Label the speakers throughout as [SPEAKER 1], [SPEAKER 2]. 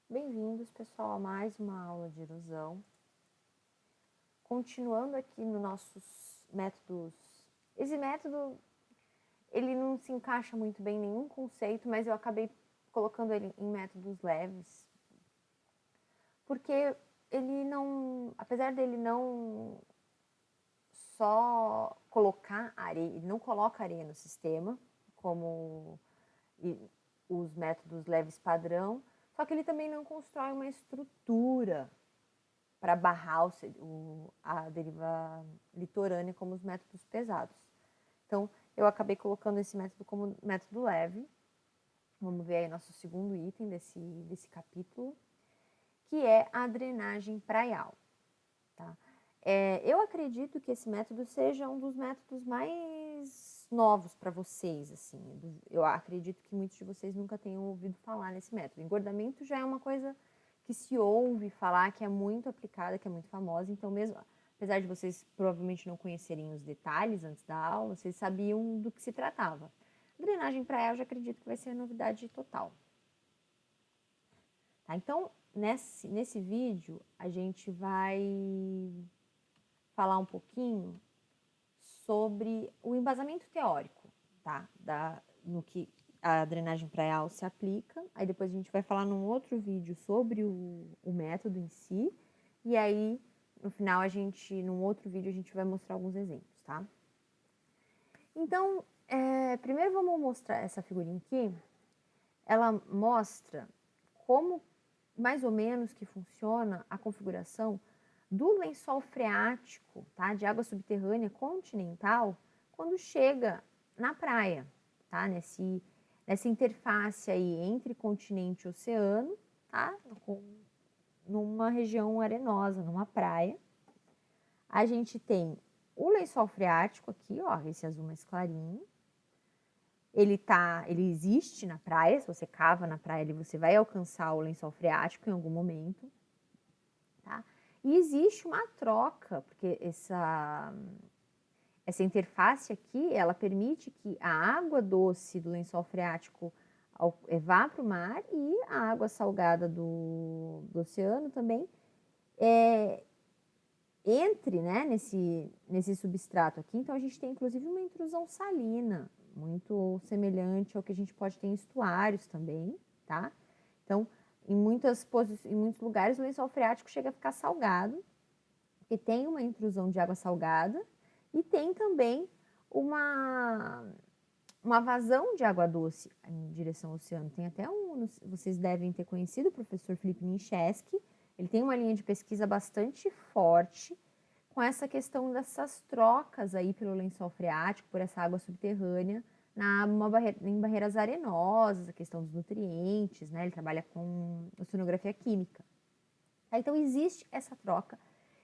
[SPEAKER 1] Bem-vindos, pessoal, a mais uma aula de erosão. Continuando aqui nos nossos métodos. Esse método, ele não se encaixa muito bem em nenhum conceito, mas eu acabei colocando ele em métodos leves, porque ele não, apesar dele não só colocar areia, ele não coloca areia no sistema, como os métodos leves padrão, só que ele também não constrói uma estrutura para barrar a deriva litorânea como os métodos pesados. Então, eu acabei colocando esse método como método leve. Vamos ver aí nosso segundo item desse capítulo, que é a drenagem praial. Tá? Eu acredito que esse método seja um dos métodos mais novos para vocês. Assim. Eu acredito que muitos de vocês nunca tenham ouvido falar nesse método. Engordamento já é uma coisa que se ouve falar, que é muito aplicada, que é muito famosa. Então, mesmo, apesar de vocês provavelmente não conhecerem os detalhes antes da aula, vocês sabiam do que se tratava. Drenagem praial, eu já acredito que vai ser novidade total. Tá? Então, nesse vídeo, a gente vai falar um pouquinho sobre o embasamento teórico, tá? No que a drenagem praial se aplica. Aí depois a gente vai falar num outro vídeo sobre o método em si. E aí, no final, num outro vídeo, a gente vai mostrar alguns exemplos, tá? Então, primeiro vamos mostrar essa figurinha aqui. Ela mostra como, mais ou menos, que funciona a configuração do lençol freático, tá, de água subterrânea continental, quando chega na praia, tá, nessa interface aí entre continente e oceano, tá, numa região arenosa, numa praia. A gente tem o lençol freático aqui, ó, esse azul mais clarinho. Ele existe na praia, se você cava na praia, você vai alcançar o lençol freático em algum momento. Tá? E existe uma troca, porque essa interface aqui, ela permite que a água doce do lençol freático vá para o mar e a água salgada do oceano também entre, né, nesse substrato aqui. Então, a gente tem, inclusive, uma intrusão salina, muito semelhante ao que a gente pode ter em estuários também, tá? Então, em muitos lugares, o lençol freático chega a ficar salgado, porque tem uma intrusão de água salgada e tem também uma vazão de água doce em direção ao oceano. Tem até vocês devem ter conhecido o professor Felipe Mincheski. Ele tem uma linha de pesquisa bastante forte com essa questão dessas trocas aí pelo lençol freático, por essa água subterrânea, em barreiras arenosas, a questão dos nutrientes, né? Ele trabalha com oceanografia química. Então, existe essa troca.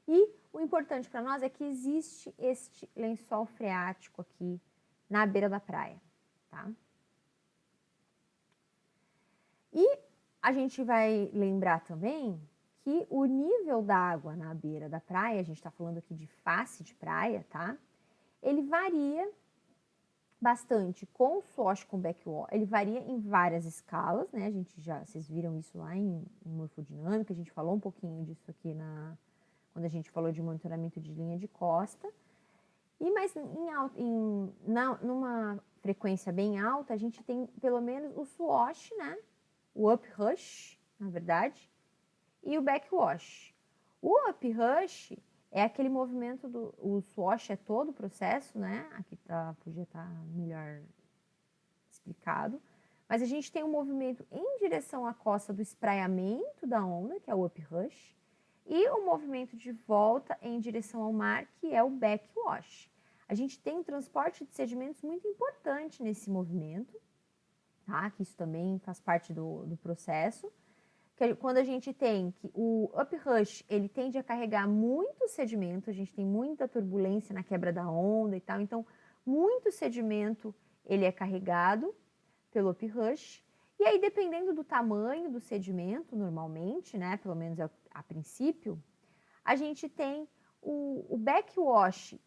[SPEAKER 1] E o importante para nós é que existe este lençol freático aqui na beira da praia, tá? E a gente vai lembrar também que o nível da água na beira da praia, a gente está falando aqui de face de praia, tá? Ele varia bastante com o SWOSH com backwash, ele varia em várias escalas, né? Vocês viram isso lá em morfodinâmica, a gente falou um pouquinho disso aqui quando a gente falou de monitoramento de linha de costa. Mas numa frequência bem alta, a gente tem pelo menos o SWOSH, né? O uprush, na verdade, e o backwash. O uprush é aquele movimento o SWOSH é todo o processo, né? Aqui podia estar melhor explicado. Mas a gente tem um movimento em direção à costa do espraiamento da onda, que é o uprush, e o movimento de volta em direção ao mar, que é o backwash. A gente tem um transporte de sedimentos muito importante nesse movimento, tá? Que isso também faz parte do processo. Que quando a gente tem que o uprush, ele tende a carregar muito sedimento, a gente tem muita turbulência na quebra da onda e tal, então muito sedimento ele é carregado pelo uprush. E aí, dependendo do tamanho do sedimento, normalmente, né, pelo menos a princípio, a gente tem o backwash,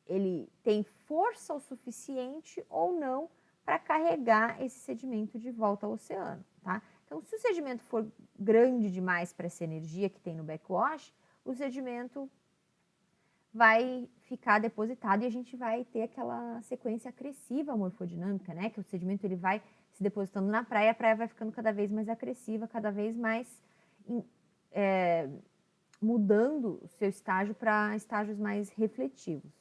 [SPEAKER 1] ele tem força o suficiente ou não para carregar esse sedimento de volta ao oceano, tá? Então, Então, se o sedimento for grande demais para essa energia que tem no backwash, o sedimento vai ficar depositado e a gente vai ter aquela sequência acressiva morfodinâmica, né? Que o sedimento ele vai se depositando na praia, a praia vai ficando cada vez mais agressiva, cada vez mais mudando o seu estágio para estágios mais refletivos.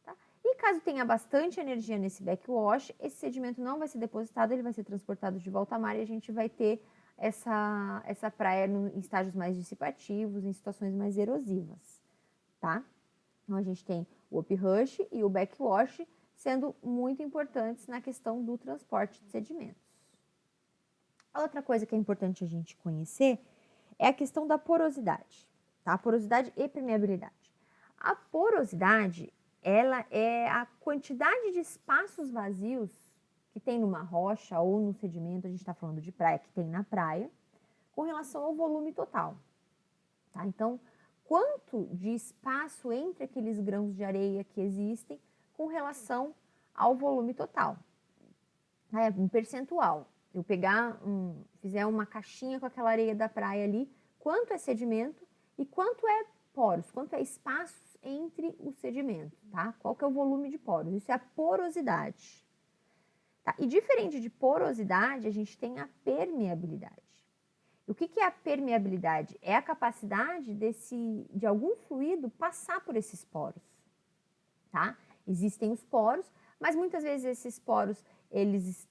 [SPEAKER 1] Tá? E caso tenha bastante energia nesse backwash, esse sedimento não vai ser depositado, ele vai ser transportado de volta ao mar e a gente vai ter essa praia em estágios mais dissipativos, em situações mais erosivas. Tá? Então, a gente tem o uprush e o backwash sendo muito importantes na questão do transporte de sedimentos. A outra coisa que é importante a gente conhecer é a questão da porosidade, tá? Porosidade e permeabilidade. A porosidade, ela é a quantidade de espaços vazios que tem numa rocha ou no sedimento, a gente está falando de praia, que tem na praia, com relação ao volume total, tá? Então, quanto de espaço entre aqueles grãos de areia que existem com relação ao volume total. É um percentual. Eu fizer uma caixinha com aquela areia da praia ali, quanto é sedimento e quanto é poros, quanto é espaços entre o sedimento, tá? Qual que é o volume de poros? Isso é a porosidade. Tá? E diferente de porosidade, a gente tem a permeabilidade. O que é a permeabilidade? É a capacidade de algum fluido passar por esses poros, tá? Existem os poros, mas muitas vezes esses poros, eles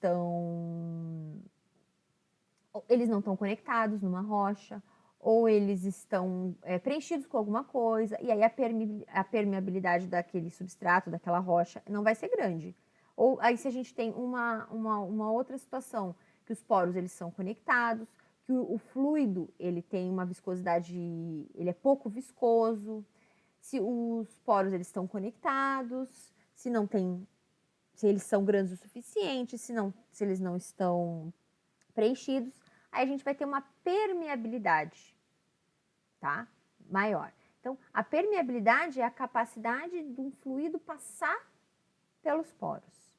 [SPEAKER 1] não estão conectados numa rocha, ou eles estão preenchidos com alguma coisa, e aí a permeabilidade daquele substrato, daquela rocha, não vai ser grande. Ou aí se a gente tem uma outra situação, que os poros eles são conectados, que o fluido ele tem uma viscosidade, ele é pouco viscoso, se os poros eles estão conectados, se eles são grandes o suficiente, se eles não estão preenchidos, aí a gente vai ter uma permeabilidade, tá? Maior. Então, a permeabilidade é a capacidade de um fluido passar pelos poros,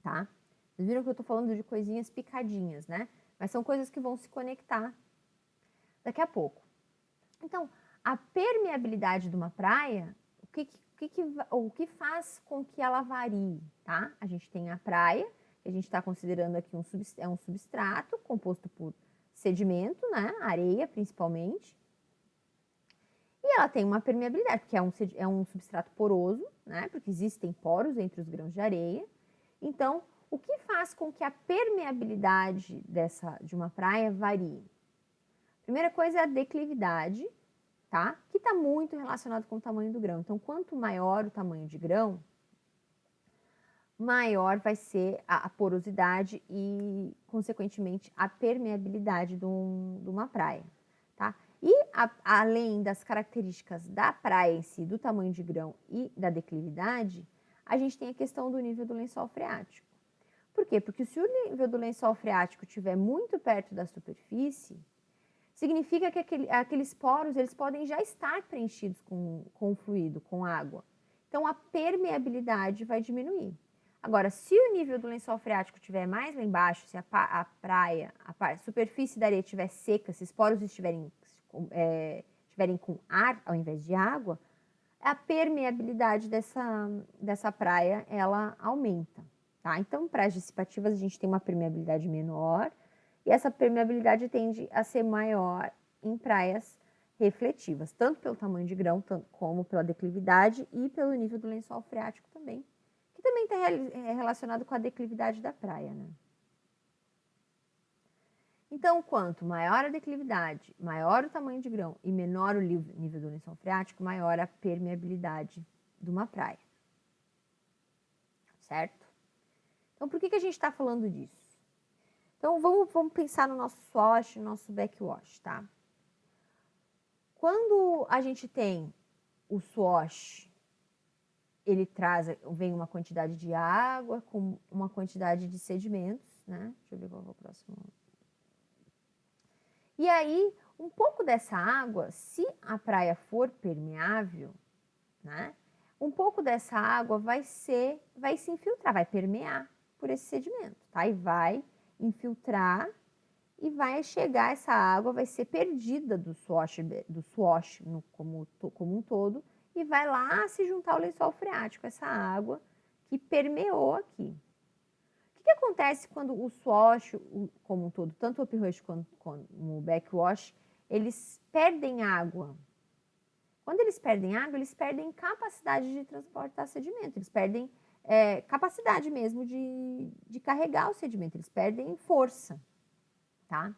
[SPEAKER 1] tá? Vocês viram que eu tô falando de coisinhas picadinhas, né? Mas são coisas que vão se conectar daqui a pouco. Então, a permeabilidade de uma praia, o que faz com que ela varie, tá? A gente tem a praia, que a gente está considerando aqui um substrato composto por sedimento, né? Areia, principalmente. E ela tem uma permeabilidade, porque é um substrato poroso, né? Porque existem poros entre os grãos de areia. Então, o que faz com que a permeabilidade de uma praia varie? Primeira coisa é a declividade, tá? Que está muito relacionado com o tamanho do grão. Então, quanto maior o tamanho de grão, maior vai ser a porosidade e, consequentemente, a permeabilidade de uma praia, tá? E, além das características da praia em si, do tamanho de grão e da declividade, a gente tem a questão do nível do lençol freático. Por quê? Porque se o nível do lençol freático estiver muito perto da superfície, significa que aqueles poros eles podem já estar preenchidos com fluido, com água. Então, a permeabilidade vai diminuir. Agora, se o nível do lençol freático estiver mais lá embaixo, se a praia, a superfície da areia estiver seca, se os poros estiverem com ar ao invés de água, a permeabilidade dessa praia, ela aumenta. Tá? Então, praias dissipativas, a gente tem uma permeabilidade menor, e essa permeabilidade tende a ser maior em praias refletivas, tanto pelo tamanho de grão, como pela declividade e pelo nível do lençol freático também, que também está relacionado com a declividade da praia, né? Então, quanto maior a declividade, maior o tamanho de grão e menor o nível do lençol freático, maior a permeabilidade de uma praia. Certo? Então, por que a gente está falando disso? Então, vamos pensar no nosso swash, no nosso backwash, tá? Quando a gente tem o swash, vem uma quantidade de água com uma quantidade de sedimentos, né? Deixa eu ver qual é o próximo. E aí, um pouco dessa água, se a praia for permeável, né? Um pouco dessa água vai se infiltrar, vai permear por esse sedimento, tá? E vai infiltrar e vai chegar essa água, vai ser perdida do swash como um todo, e vai lá se juntar ao lençol freático, essa água que permeou aqui. O que acontece quando o swash, como um todo, tanto o uprush quanto o backwash, eles perdem água? Quando eles perdem água, eles perdem capacidade de transportar sedimento, eles perdem capacidade mesmo de carregar o sedimento, eles perdem força, tá?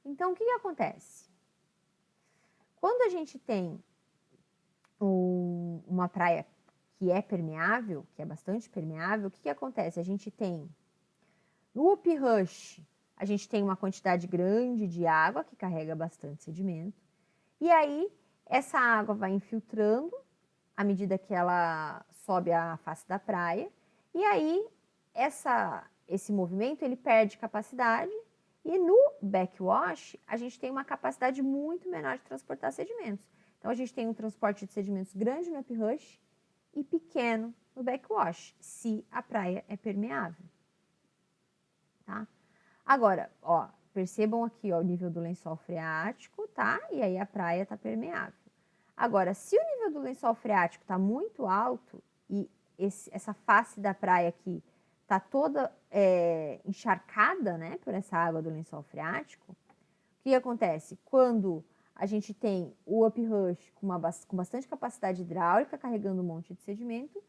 [SPEAKER 1] Então, o que acontece? Quando a gente tem uma praia que é permeável, que é bastante permeável, o que acontece? A gente tem, no uprush, a gente tem uma quantidade grande de água que carrega bastante sedimento, e aí essa água vai infiltrando à medida que ela sobe a face da praia, e aí esse movimento ele perde capacidade, e no backwash a gente tem uma capacidade muito menor de transportar sedimentos. Então a gente tem um transporte de sedimentos grande no uprush e pequeno no backwash, se a praia é permeável. Tá? Agora, ó, percebam aqui ó, o nível do lençol freático, tá? E aí a praia está permeável. Agora, se o nível do lençol freático está muito alto e essa face da praia aqui está toda encharcada, né, por essa água do lençol freático, o que acontece? Quando a gente tem o uprush com bastante capacidade hidráulica, carregando um monte de sedimento,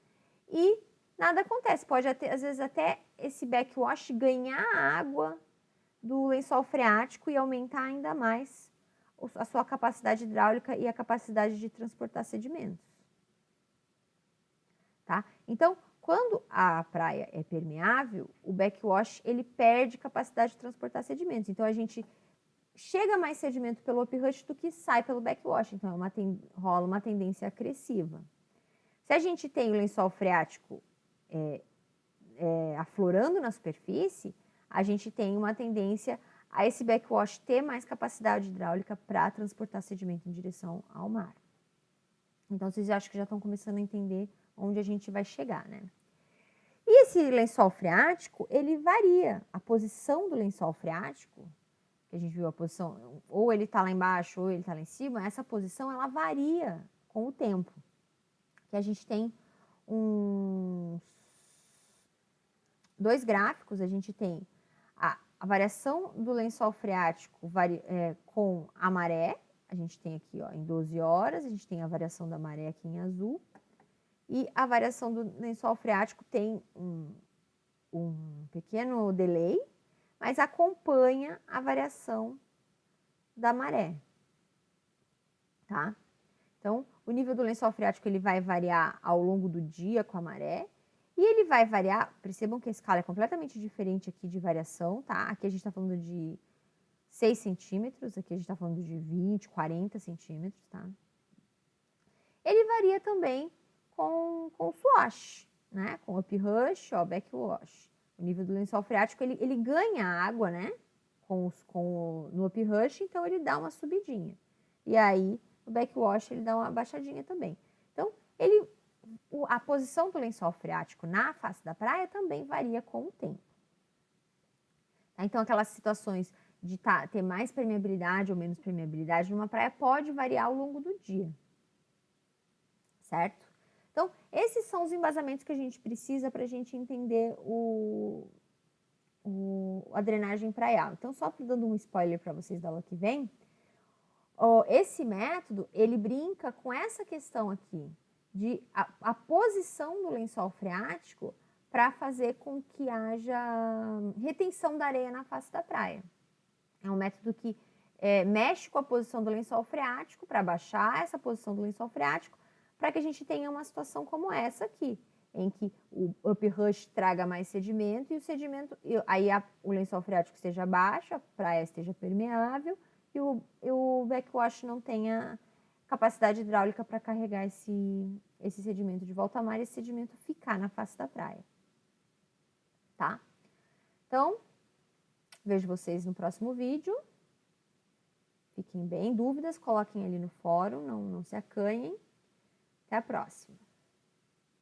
[SPEAKER 1] e nada acontece. Pode, às vezes, até esse backwash ganhar água do lençol freático e aumentar ainda mais a sua capacidade hidráulica e a capacidade de transportar sedimentos. Tá? Então, quando a praia é permeável, o backwash ele perde capacidade de transportar sedimentos. Então, a gente chega mais sedimento pelo uprush do que sai pelo backwash. Então, rola uma tendência acresciva. Se a gente tem o lençol freático aflorando na superfície, a gente tem uma tendência a esse backwash ter mais capacidade hidráulica para transportar sedimento em direção ao mar. Então, vocês acham que já estão começando a entender onde a gente vai chegar, né? E esse lençol freático, ele varia. A posição do lençol freático, que a gente viu a posição, ou ele está lá embaixo ou ele está lá em cima, essa posição, ela varia com o tempo. Que a gente tem dois gráficos, a gente tem a variação do lençol freático com a maré, a gente tem aqui ó, em 12 horas, a gente tem a variação da maré aqui em azul, e a variação do lençol freático tem um pequeno delay, mas acompanha a variação da maré, tá? Então, o nível do lençol freático ele vai variar ao longo do dia com a maré, e ele vai variar, percebam que a escala é completamente diferente aqui de variação, tá? Aqui a gente está falando de 6 centímetros, aqui a gente está falando de 20, 40 centímetros, tá? Ele varia também com o swash, né? Com o uprush ou backwash. O nível do lençol freático, ele ganha água, né? No uprush, então ele dá uma subidinha. E aí, o backwash, ele dá uma baixadinha também. Então, a posição do lençol freático na face da praia também varia com o tempo. Então, aquelas situações de ter mais permeabilidade ou menos permeabilidade numa praia pode variar ao longo do dia. Certo? Então, esses são os embasamentos que a gente precisa para a gente entender a drenagem praial. Então, só dando um spoiler para vocês da aula que vem, esse método, ele brinca com essa questão aqui, de a posição do lençol freático para fazer com que haja retenção da areia na face da praia. É um método que mexe com a posição do lençol freático para baixar essa posição do lençol freático, para que a gente tenha uma situação como essa aqui, em que o uprush traga mais sedimento e o sedimento, o lençol freático esteja baixo, a praia esteja permeável e o backwash não tenha capacidade hidráulica para carregar esse sedimento de volta ao mar e esse sedimento ficar na face da praia. Tá? Então, vejo vocês no próximo vídeo. Fiquem bem. Dúvidas, coloquem ali no fórum, não se acanhem. Até a próxima.